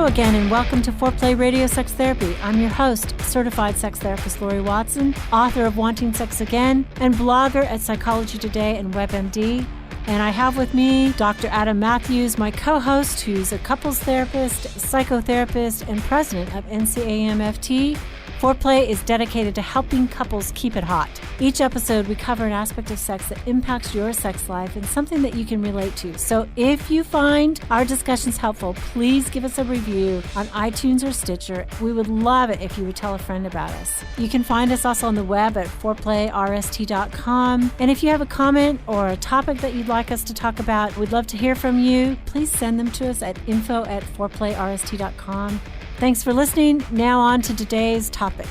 Hello again, and welcome to Foreplay Radio Sex Therapy. I'm your host, certified sex therapist Lori Watson, author of Wanting Sex Again, and blogger at Psychology Today and WebMD. And I have with me Dr. Adam Matthews, my co-host, who's a couples therapist, psychotherapist, and president of NCAMFT. Foreplay is dedicated to helping couples keep it hot. Each episode, we cover an aspect of sex that impacts your sex life and something that you can relate to. So if you find our discussions helpful, please give us a review on iTunes or Stitcher. We would love it if you would tell a friend about us. You can find us also on the web at foreplayrst.com. And if you have a comment or a topic that you'd like us to talk about, we'd love to hear from you. Please send them to us at info@foreplayrst.com. Thanks for listening. Now on to today's topic.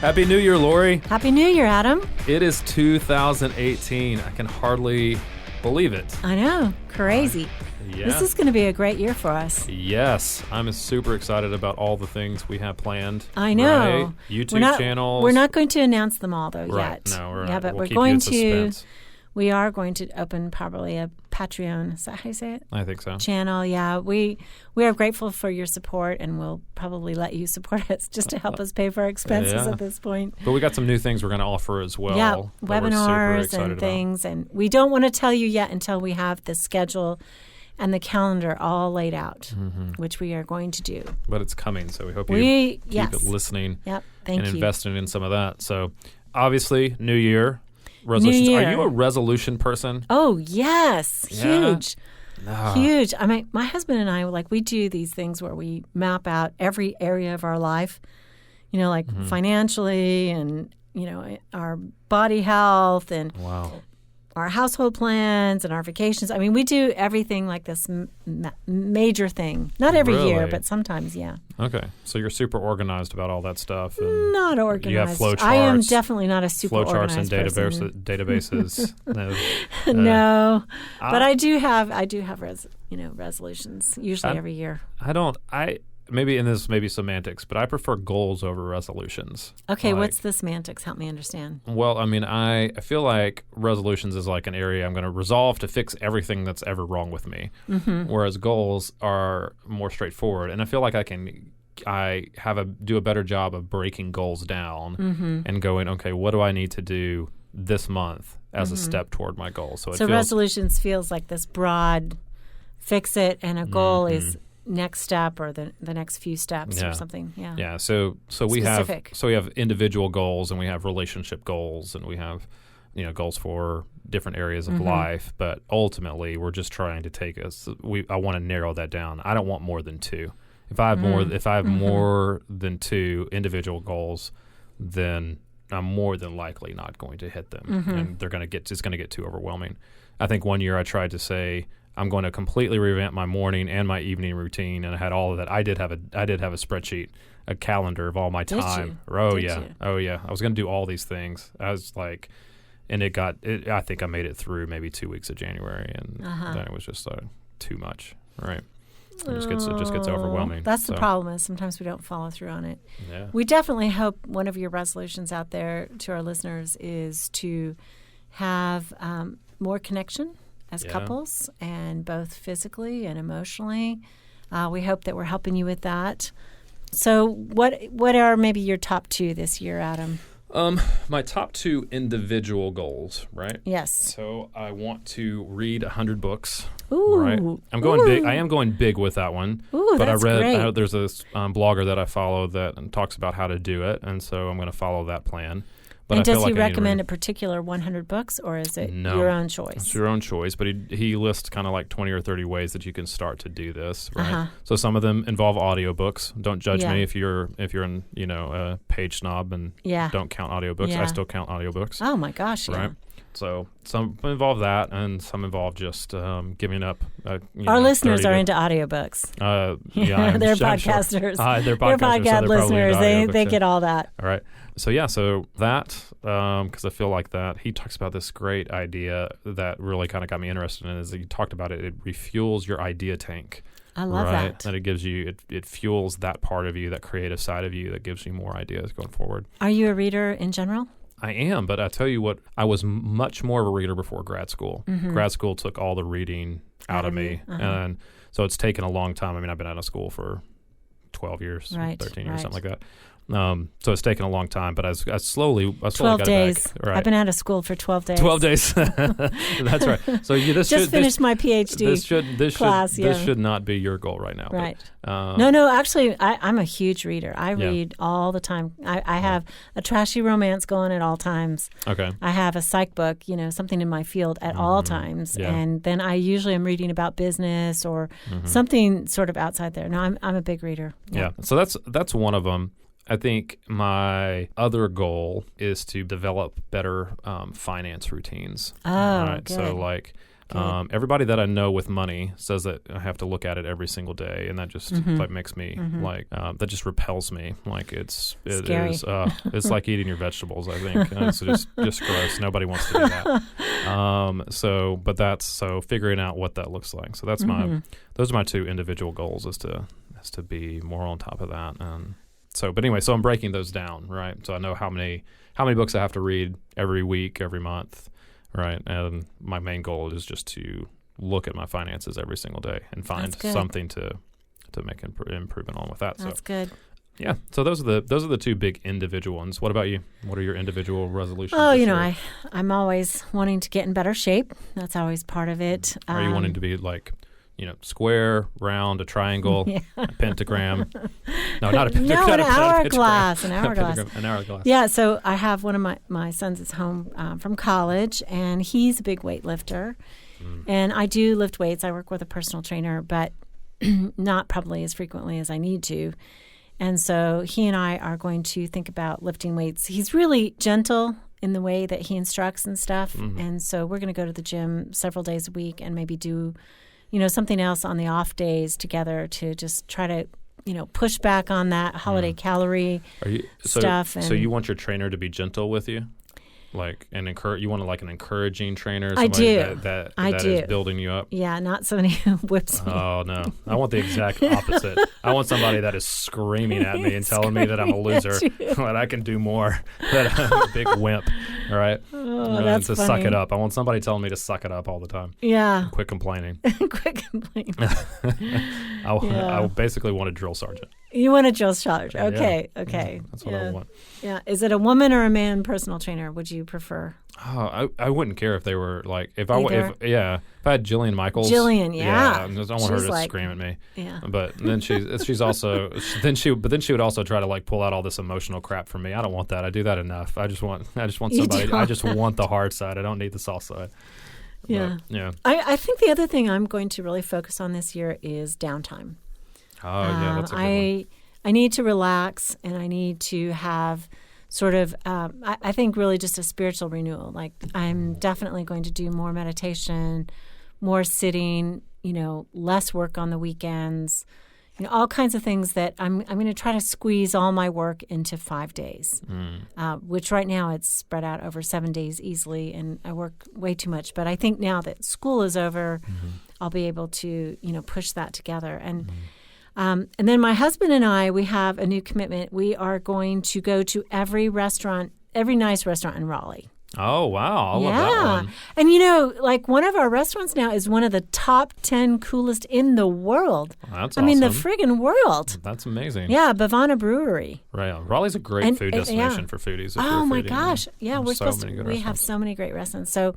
Happy New Year, Lori. Happy New Year, Adam. It is 2018. I can hardly believe it. I know. Crazy. Yeah. This is going to be a great year for us. Yes. I'm super excited about all the things we have planned. I know. Right? YouTube channels. We're not going to announce them all, though, right. yet. No, we're yeah, not. but We'll we're keep going you in to. suspense. We are going to open probably a Patreon. Is that how you say it? I think so. Channel. Yeah. We are grateful for your support, and we'll probably let you support us just to help us pay for our expenses at this point. But we got some new things we're going to offer as well. Yeah, that webinars and things. And we don't want to tell you yet until we have the schedule and the calendar all laid out, which we are going to do. But it's coming, so we hope you keep listening and investing in some of that. So obviously, New Year. Resolutions. New Year. Are you a resolution person? Oh, yes. Yeah? Huge. No. Huge. I mean, my husband and I, we do these things where we map out every area of our life, financially and, our body health and our household plans and our vacations. I mean, we do everything like this major thing. Not every year, but sometimes, yeah. Okay. So you're super organized about all that stuff. And not organized. You have flow charts. I am definitely not a super organized organized person. Databases. No. But I do have resolutions, usually every year. Maybe in this maybe semantics, but I prefer goals over resolutions. Okay, what's the semantics? Help me understand. Well, I mean, I feel like resolutions is like an area I'm going to resolve to fix everything that's ever wrong with me, whereas goals are more straightforward. And I feel like I do a better job of breaking goals down and going, okay, what do I need to do this month as a step toward my goal? So resolutions feels like this broad fix it, and a goal is next step or the next few steps or something. Yeah. So Specific. we have individual goals and we have relationship goals and we have goals for different areas of life. But ultimately, we're just trying to I want to narrow that down. I don't want more than two. If I have more than two individual goals, then I'm more than likely not going to hit them, and it's going to get too overwhelming. I think one year I tried to say, I'm going to completely revamp my morning and my evening routine, and I had all of that. I did have a spreadsheet, a calendar of all my time. Did you? Oh yeah. I was going to do all these things. I was like, and I think I made it through maybe 2 weeks of January, and then it was just too much. Right. It just gets overwhelming. That's the problem, is sometimes we don't follow through on it. Yeah. We definitely hope one of your resolutions out there to our listeners is to have more connection as couples, and both physically and emotionally. We hope that we're helping you with that. So what are maybe your top two this year, Adam? My top two individual goals, right? Yes. So I want to read 100 books. Ooh. Right. I'm going big. I am going big with that one. Ooh, but that's great. There's this blogger that I follow that talks about how to do it, and so I'm going to follow that plan. But and does he recommend a particular 100 books, or is it your own choice? It's your own choice, but he lists kind of like 20 or 30 ways that you can start to do this, right? So some of them involve audiobooks. Don't judge me if you're a page snob and don't count audiobooks. Yeah. I still count audiobooks. Oh my gosh, right? So some involve that, and some involve just giving up. Our listeners are into audiobooks. They're podcasters. They're podcast listeners. They get all that. All right. So that, because I feel like that, he talks about this great idea that really kind of got me interested in, is that he talked about it refuels your idea tank. I love that. That it gives you, it fuels that part of you, that creative side of you that gives you more ideas going forward. Are you a reader in general? I am, but I tell you what, I was much more of a reader before grad school. Grad school took all the reading out of me. And So it's taken a long time. I mean, I've been out of school for 12 years, Right, 13 years, right. something like that. So it's taken a long time, but I slowly 12 got days. it back. Right. I've been out of school for 12 days. 12 days. That's right. So Just finished my PhD. class, this should not be your goal right now. Right. But, No, actually, I'm a huge reader. I read all the time. I have a trashy romance going at all times. Okay. I have a psych book, something in my field at all times. Yeah. And then I usually am reading about business or something sort of outside there. No, I'm a big reader. Yeah. So that's one of them. I think my other goal is to develop better finance routines. Oh, right? good. So like everybody that I know with money says that I have to look at it every single day, and that just like makes me like that just repels me. Like it Scary. is it's like eating your vegetables. I think it's just gross. Nobody wants to do that. So figuring out what that looks like. So that's those are my two individual goals is to be more on top of that. But anyway, so I'm breaking those down, right? So I know how many books I have to read every week, every month, right? And my main goal is just to look at my finances every single day and find something to make improvement on with that. That's good. Yeah. So those are the two big individual ones. What about you? What are your individual resolutions? Oh, this year? I'm always wanting to get in better shape. That's always part of it. Are you wanting to be like, square, round, a triangle, a pentagram? No, not a pentagram. No, an hourglass. An hourglass. Yeah, so I have one of my sons is home from college, and he's a big weightlifter. And I do lift weights. I work with a personal trainer, but not probably as frequently as I need to. And so he and I are going to think about lifting weights. He's really gentle in the way that he instructs and stuff. And so we're going to go to the gym several days a week and maybe do something else on the off days together to just try to, push back on that holiday calorie stuff. So you want your trainer to be gentle with you? Like you want an encouraging trainer? I do. That do. is building you up? Yeah, not somebody who whips me. Oh, no. I want the exact opposite. I want somebody that is screaming at me and telling me that I'm a loser, that I can do more, that I'm a big wimp, all right? Oh, that's to funny. suck it up. I want somebody telling me to suck it up all the time. Yeah. Quit complaining. Quit complaining. I basically want a drill sergeant. You want a drill sergeant. Okay. Yeah. Okay. Yeah, that's what I want. Yeah. Is it a woman or a man personal trainer? Would you prefer? Oh, I wouldn't care if they were like if I had Jillian Michaels. Jillian, yeah. I don't want her to scream at me. Yeah. But then she's also then she would also try to pull out all this emotional crap from me. I don't want that. I do that enough. I just want somebody. I just want the hard side. I don't need the soft side. Yeah. But, yeah. I think the other thing I'm going to really focus on this year is downtime. Oh yeah, that's a good one. I need to relax, and I need to have sort of, I think really just a spiritual renewal. Like I'm definitely going to do more meditation, more sitting, less work on the weekends, all kinds of things that I'm going to try to squeeze all my work into 5 days, which right now it's spread out over 7 days easily, and I work way too much. But I think now that school is over, I'll be able to, push that together. And then my husband and I, we have a new commitment. We are going to go to every nice restaurant in Raleigh. Oh, wow. I love that one. And, one of our restaurants now is one of the top 10 coolest in the world. Well, that's awesome. I mean, the friggin' world. That's amazing. Yeah, Bavana Brewery. Right. Raleigh's a great food destination for foodies. Oh, my gosh. Yeah, we have have so many great restaurants. So,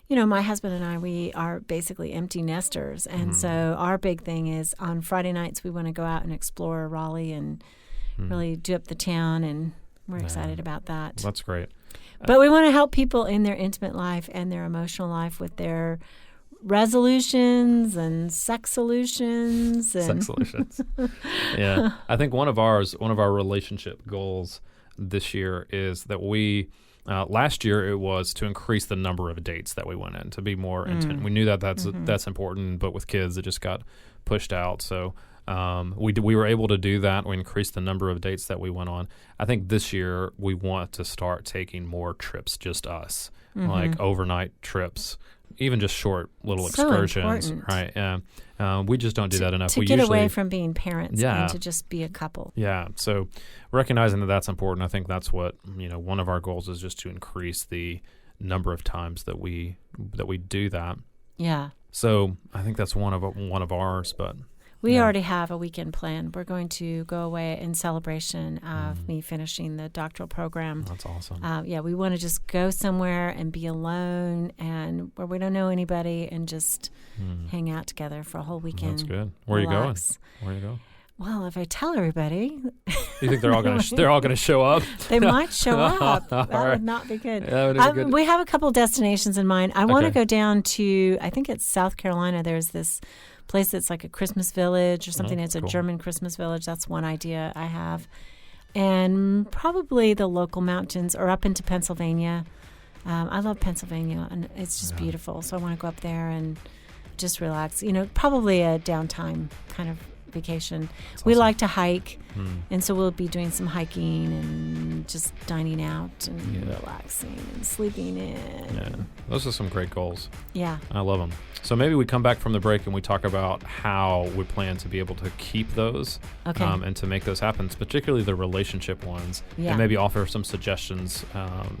my husband and I, we are basically empty nesters. And so our big thing is on Friday nights, we want to go out and explore Raleigh and really do up the town. And we're excited about that. That's great. But we want to help people in their intimate life and their emotional life with their resolutions and sex solutions. Yeah. I think one of our relationship goals this year is that we last year it was to increase the number of dates that we went in, to be more intimate. We knew that that's important, but with kids it just got pushed out. So we were able to do that. We increased the number of dates that we went on. I think this year we want to start taking more trips, just us, like overnight trips, even just short little excursions. Important. Right? Yeah. We just don't do that enough. To get away from being parents and to just be a couple. Yeah. So recognizing that that's important, I think that's what one of our goals is, just to increase the number of times that we do that. Yeah. So I think that's one of ours, but we already have a weekend planned. We're going to go away in celebration of me finishing the doctoral program. That's awesome. We want to just go somewhere and be alone and where we don't know anybody and just hang out together for a whole weekend. That's good. Where are you going? Where are you going? Well, if I tell everybody, you think they're all going to show up? They might show up. That would not be good. Good. We have a couple destinations in mind. I want to go down to, I think it's South Carolina. There's this place that's like a Christmas village or something. It's a German Christmas village. That's one idea I have. And probably the local mountains or up into Pennsylvania. I love Pennsylvania, and it's just beautiful. So I want to go up there and just relax. Probably a downtime kind of vacation. That's we like to hike, and so we'll be doing some hiking and just dining out and relaxing and sleeping in. Yeah, those are some great goals. Yeah. I love them. So maybe we come back from the break and we talk about how we plan to be able to keep those and to make those happen, particularly the relationship ones, and maybe offer some suggestions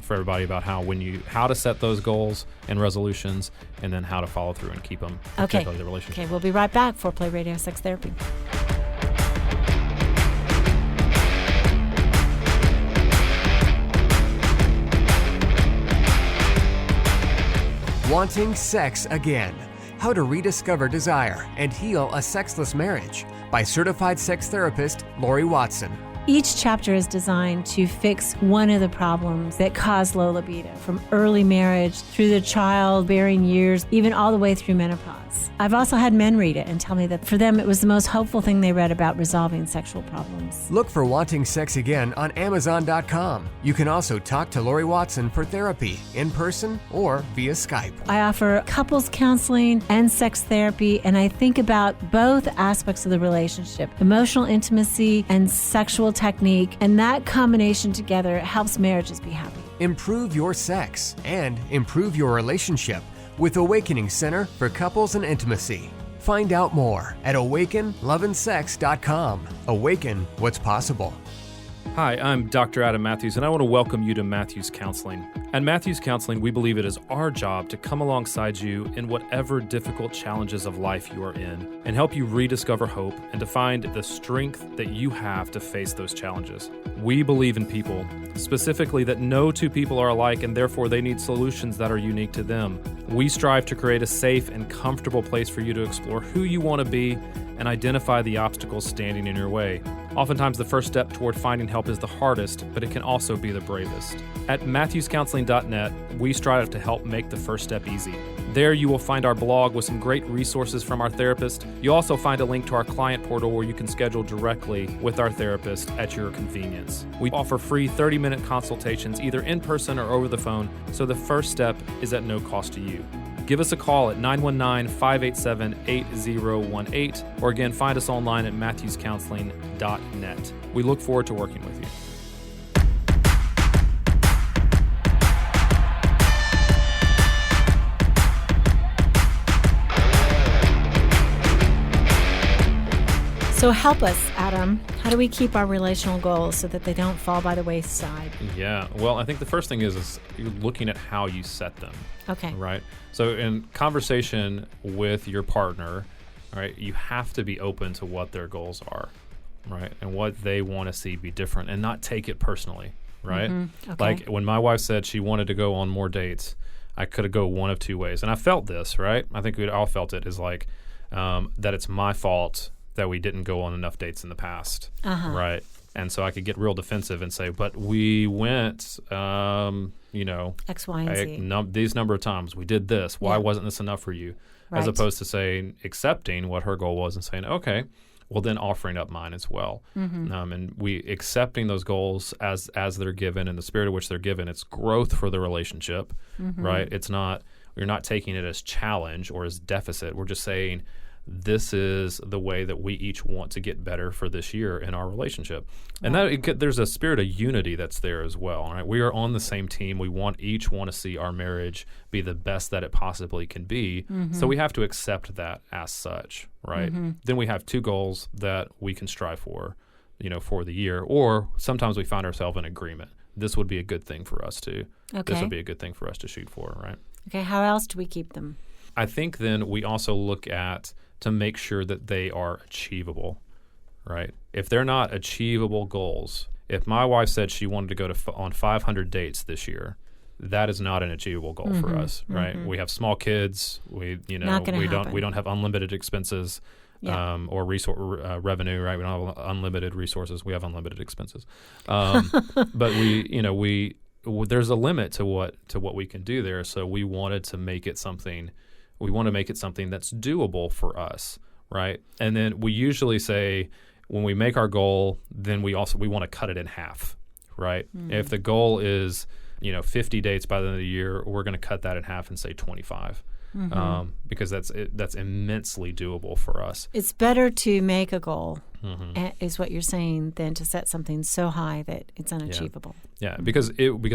for everybody about how to set those goals and resolutions, and then how to follow through and keep them, particularly the relationship. Okay, we'll be right back. Foreplay Radio Sex Therapy. Wanting Sex Again. How to Rediscover Desire and Heal a Sexless Marriage by certified sex therapist Lori Watson. Each chapter is designed to fix one of the problems that cause low libido, from early marriage through the childbearing years, even all the way through menopause. I've also had men read it and tell me that for them it was the most hopeful thing they read about resolving sexual problems. Look for Wanting Sex Again on Amazon.com. You can also talk to Lori Watson for therapy in person or via Skype. I offer couples counseling and sex therapy, and I think about both aspects of the relationship, emotional intimacy and sexual technique, and that combination together helps marriages be happy. Improve your sex and improve your relationship with Awakening Center for Couples and Intimacy. Find out more at awakenloveandsex.com. Awaken what's possible. Hi, I'm Dr. Adam Matthews, and I want to welcome you to Matthews Counseling. At Matthews Counseling, we believe it is our job to come alongside you in whatever difficult challenges of life you are in and help you rediscover hope and to find the strength that you have to face those challenges. We believe in people, specifically that no two people are alike and therefore they need solutions that are unique to them. We strive to create a safe and comfortable place for you to explore who you want to be and identify the obstacles standing in your way. Oftentimes, the first step toward finding help is the hardest, but it can also be the bravest. At MatthewsCounseling.net, we strive to help make the first step easy. There you will find our blog with some great resources from our therapist. You'll also find a link to our client portal where you can schedule directly with our therapist at your convenience. We offer free 30-minute consultations either in person or over the phone, so the first step is at no cost to you. Give us a call at 919-587-8018, or again, find us online at matthewscounseling.net. We look forward to working with you. So help us, Adam. How do we keep our relational goals so that they don't fall by the wayside? Yeah, well, I think the first thing is you're looking at how you set them. Okay. Right? So in conversation with your partner, right, you have to be open to what their goals are, right, and what they want to see be different and not take it personally, right? Mm-hmm. Okay. Like when my wife said she wanted to go on more dates, I could have go one of two ways. And I felt this, right? I think we all felt it, is like that it's my fault that we didn't go on enough dates in the past, right? And so I could get real defensive and say, but we went, X, Y, and Z. These number of times. We did this. Why wasn't this enough for you? Right. As opposed to saying, accepting what her goal was and saying, okay, well then offering up mine as well. Mm-hmm. And we accepting those goals as they're given in the spirit of which they're given. It's growth for the relationship, right? It's not, you're not taking it as challenge or as deficit. We're just saying, this is the way that we each want to get better for this year in our relationship. And there's a spirit of unity that's there as well, right? We are on the same team. We each want to see our marriage be the best that it possibly can be. Mm-hmm. So we have to accept that as such, right? Mm-hmm. Then we have two goals that we can strive for, for the year. Or sometimes we find ourselves in agreement. This would be a good thing for us to. Okay. This would be a good thing for us to shoot for, right? Okay, how else do we keep them? I think then we also look at to make sure that they are achievable, right? If they're not achievable goals, if my wife said she wanted to go on 500 dates this year, that is not an achievable goal for us, right? We have small kids. We don't have unlimited expenses. Or revenue, right? We don't have unlimited resources. We have unlimited expenses, but there's a limit to what we can do there. So we wanted to make it something. We want to make it something that's doable for us, right? And then we usually say when we make our goal, then we want to cut it in half, right? If the goal is 50 dates by the end of the year, we're going to cut that in half and say 25. Because that's immensely doable for us. It's better to make a goal, is what you're saying, than to set something so high that it's unachievable. Yeah, because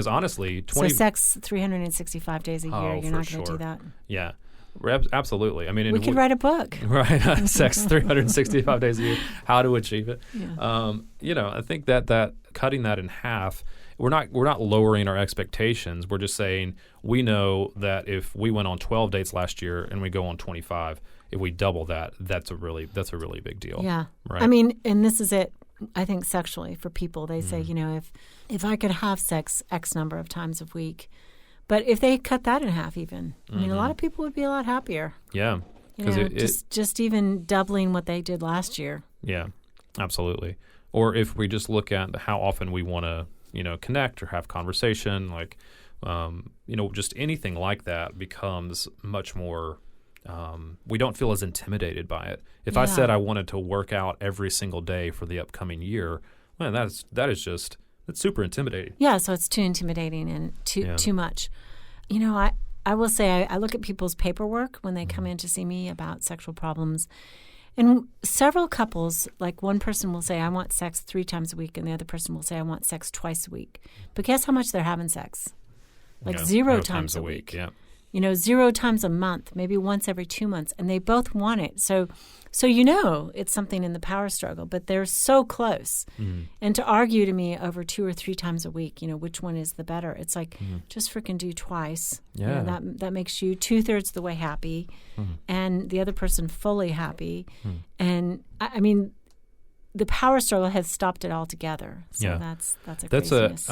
honestly, so sex 365 days a year, you're not going to do that. Yeah, absolutely. I mean, we could write a book, right? Sex 365 days a year, how to achieve it. Yeah. I think that cutting that in half. We're not lowering our expectations. We're just saying we know that if we went on 12 dates last year and we go on 25, if we double that, that's a really big deal. Yeah. Right. I mean, and this is it. I think sexually for people, they say, if I could have sex X number of times a week, but if they cut that in half, even, I mean, a lot of people would be a lot happier. Yeah. Just even doubling what they did last year. Yeah, absolutely. Or if we just look at how often we want to connect or have conversation, like, just anything like that becomes much more, we don't feel as intimidated by it. If I said I wanted to work out every single day for the upcoming year, man, that's super intimidating. Yeah, so it's too intimidating and too much. I will say I look at people's paperwork when they come in to see me about sexual problems. And several couples, like one person will say, I want sex 3 times a week, and the other person will say, I want sex twice a week. But guess how much they're having sex? Like 0 times a week. Yeah. 0 times a month, maybe once every 2 months, and they both want it. So it's something in the power struggle, but they're so close. And to argue to me over 2 or 3 times a week, which one is the better? It's like, just freaking do twice. Yeah. That makes you 2/3 the way happy, and the other person fully happy. And I mean, the power struggle has stopped it altogether. So that's craziness.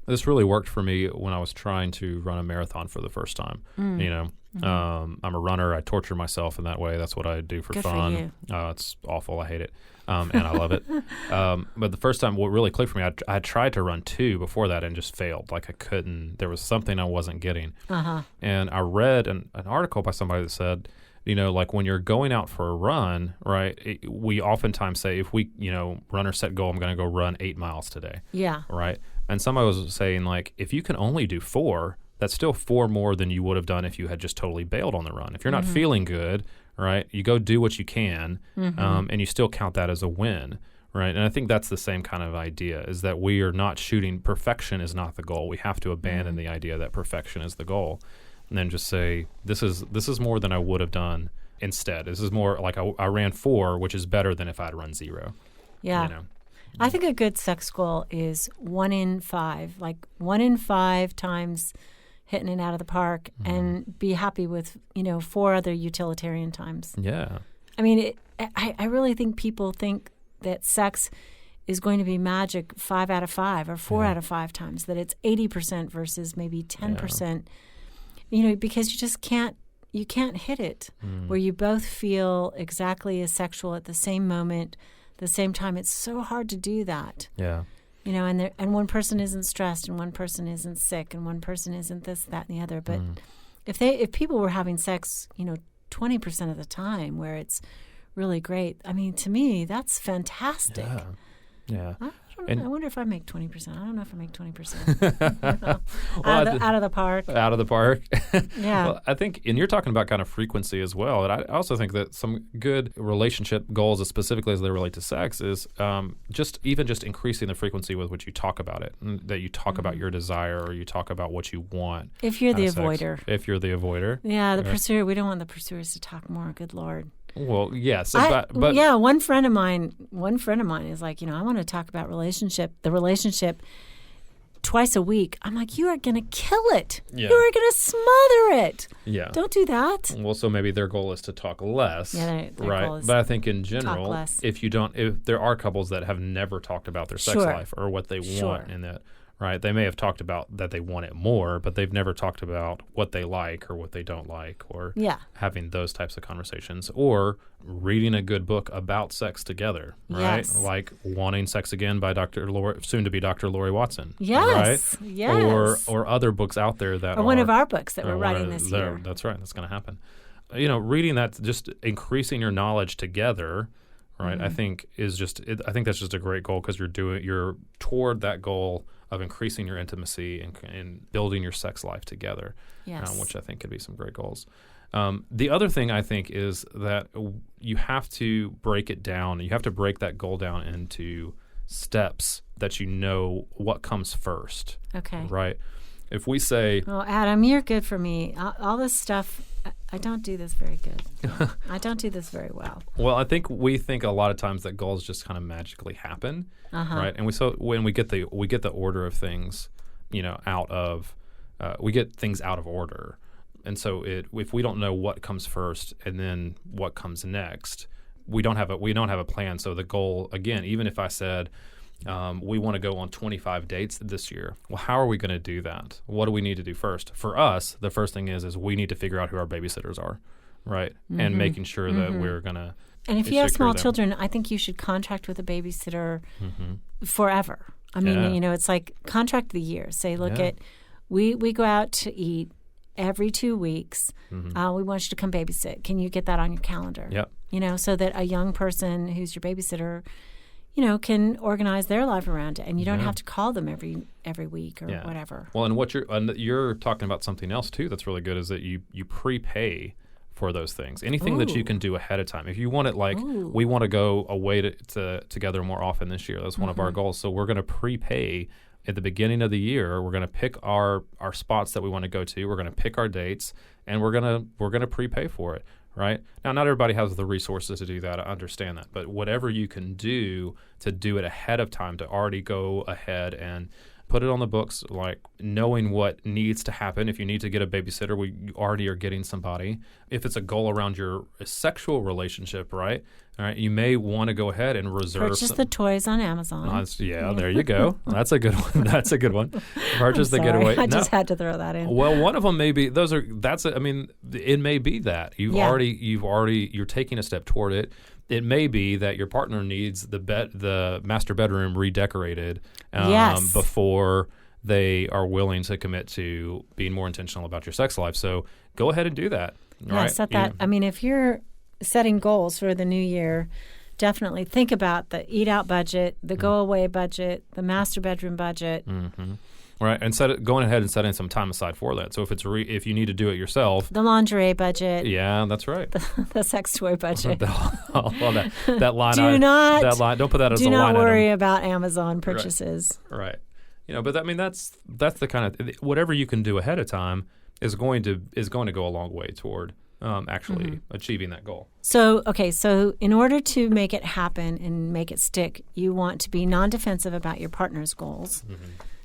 This really worked for me when I was trying to run a marathon for the first time. I'm a runner. I torture myself in that way. That's what I do for Good fun. For you. It's awful. I hate it, and I love it. But the first time, what really clicked for me, I tried to run 2 before that and just failed. Like I couldn't. There was something I wasn't getting. And I read an article by somebody that said, like when you're going out for a run, right, we oftentimes say if we, run or set goal, I'm going to go run 8 miles today. Yeah. Right. And somebody was saying, like, if you can only do 4, that's still 4 more than you would have done if you had just totally bailed on the run. If you're not feeling good, right, you go do what you can, and you still count that as a win. Right. And I think that's the same kind of idea, is that we are not shooting. Perfection is not the goal. We have to abandon the idea that perfection is the goal. And then just say, this is more than I would have done instead. This is more like I ran 4, which is better than if I'd run 0. Yeah. I think a good sex goal is 1 in 5, like 1 in 5 times hitting it out of the park, and be happy with, 4 other utilitarian times. Yeah. I mean, I really think people think that sex is going to be magic 5 out of 5 or 4 out of 5 times, that it's 80% versus maybe 10%. Because you just can't hit it where you both feel exactly as sexual at the same moment, the same time. It's so hard to do that. Yeah. And one person isn't stressed, and one person isn't sick, and one person isn't this, that, and the other. But if people were having sex, 20% of the time, where it's really great, I mean, to me, that's fantastic. Yeah. I wonder if I make 20%. I don't know if I make 20%. Out of the park. Out of the park. Yeah. Well, I think, and you're talking about kind of frequency as well. And I also think that some good relationship goals, specifically as they relate to sex, is just increasing the frequency with which you talk about it. That you talk about your desire, or you talk about what you want. If you're the avoider. If you're the avoider. Yeah, the pursuer. We don't want the pursuers to talk more. Good Lord. Well, yes, but yeah, one friend of mine is like, I want to talk about the relationship, twice a week, I'm like, you are going to kill it. Yeah. You are going to smother it. Yeah. Don't do that. Well, so maybe their goal is to talk less, Yeah, their right? goal is But I think in talk general, less. if there are couples that have never talked about their sex Sure. life or what they want in that, right? They may have talked about that they want it more, but they've never talked about what they like or what they don't like, or having those types of conversations, or reading a good book about sex together, right? Yes. Like Wanting Sex Again by soon to be Dr. Lori Watson, Yes. right? Yes. Or other books out there that or one of our books that we're one writing of this their- year. That's right. That's going to happen. Reading that, just increasing your knowledge together, right? I think I think that's just a great goal, because you're toward that goal of increasing your intimacy and building your sex life together, Yes. which I think could be some great goals. The other thing I think is that you have to break it down. You have to break that goal down into steps that you know what comes first. Okay. Right? If we say, Well, Adam, you're good for me. All this stuff, I don't do this very good. I don't do this very well. well, I think we think a lot of times that goals just kind of magically happen, right? And when we get the order of things, out of we get things out of order, and so if we don't know what comes first and then what comes next, we don't have a plan. So the goal, again, even if I said, we want to go on 25 dates this year. Well, how are we going to do that? What do we need to do first? For us, the first thing is we need to figure out who our babysitters are, right? And making sure that we're going to. And if you have small children, I think you should contract with a babysitter forever. I mean, it's like contract the year. Say, look we go out to eat every 2 weeks. We want you to come babysit. Can you get that on your calendar? Yep. So that a young person who's your babysitter, can organize their life around it, and you don't have to call them every week or whatever. Well, and you're talking about something else too that's really good, is that you prepay for those things. Anything that you can do ahead of time. If you want it, like we want to go away together more often this year. That's one of our goals. So we're going to prepay at the beginning of the year. We're going to pick our spots that we want to go to. We're going to pick our dates, and we're going to prepay for it. Right? Now, not everybody has the resources to do that. I understand that. But whatever you can do to do it ahead of time, to already go ahead and put it on the books, like knowing what needs to happen. If you need to get a babysitter, you already are getting somebody. If it's a goal around your sexual relationship, right? All right, you may want to go ahead and reserve. Purchase the toys on Amazon. There you go. That's a good one. That's a good one. Purchase the getaway. I just had to throw that in. Well, one of them may be it may be that you're taking a step toward it. It may be that your partner needs the master bedroom redecorated before they are willing to commit to being more intentional about your sex life. So go ahead and do that. Right? Set that. I mean, if you're setting goals for the new year, definitely think about the eat out budget, the go away budget, the master bedroom budget. Mm-hmm. Right, and going ahead and setting some time aside for that. So if you need to do it yourself, the lingerie budget. Yeah, that's right. The sex toy budget. that line. Don't put that as a line item. Do not worry about Amazon purchases. Right. But that's the kind of whatever you can do ahead of time is going to go a long way toward actually achieving that goal. So in order to make it happen and make it stick, you want to be non-defensive about your partner's goals.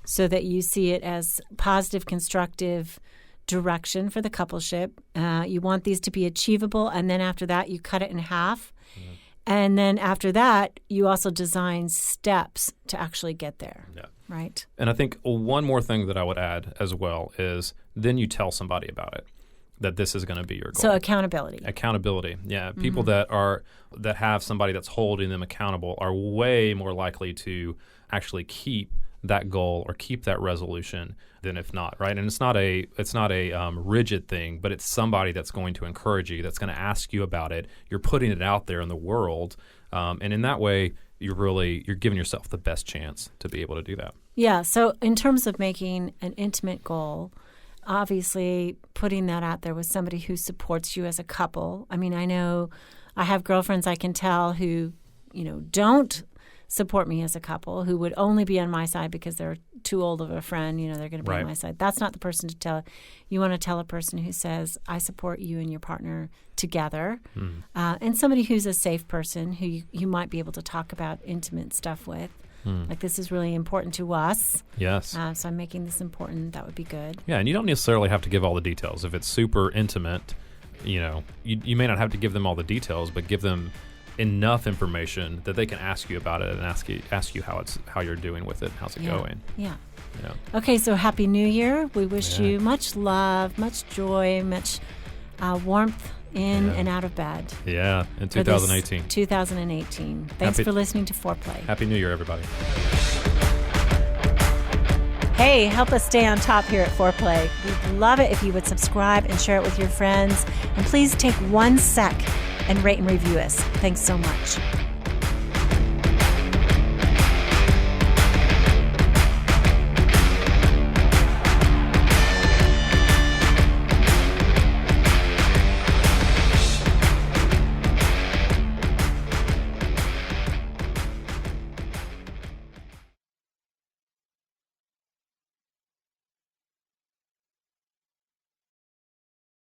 So that you see it as positive, constructive direction for the coupleship. You want these to be achievable, and then after that, you cut it in half. And then after that, you also design steps to actually get there. Yeah. Right? And I think one more thing that I would add as well is then you tell somebody about it, that this is going to be your goal. So accountability. Yeah. People that have somebody that's holding them accountable are way more likely to actually keep that goal or keep that resolution than if not, right? And it's not a rigid thing, but it's somebody that's going to encourage you, that's going to ask you about it. You're putting it out there in the world, and in that way, you're giving yourself the best chance to be able to do that. Yeah. So in terms of making an intimate goal, obviously putting that out there with somebody who supports you as a couple. I mean, I know I have girlfriends I can tell who, don't support me as a couple, who would only be on my side because they're too old of a friend, they're going to be on my side. That's not the person to tell. You want to tell a person who says, I support you and your partner together, and somebody who's a safe person who you might be able to talk about intimate stuff with. Like, this is really important to us. Yes. So I'm making this important. That would be good. Yeah, and you don't necessarily have to give all the details. If it's super intimate, you may not have to give them all the details, but give them enough information that they can ask you about it and ask you how you're doing with it, how's it going. Yeah. Yeah. Okay, so Happy New Year. We wish you much love, much joy, much warmth in and out of bed. Yeah, in 2018. 2018. Thanks for listening to Foreplay. Happy New Year, everybody. Hey, help us stay on top here at Foreplay. We'd love it if you would subscribe and share it with your friends. And please take 1 sec and rate and review us. Thanks so much.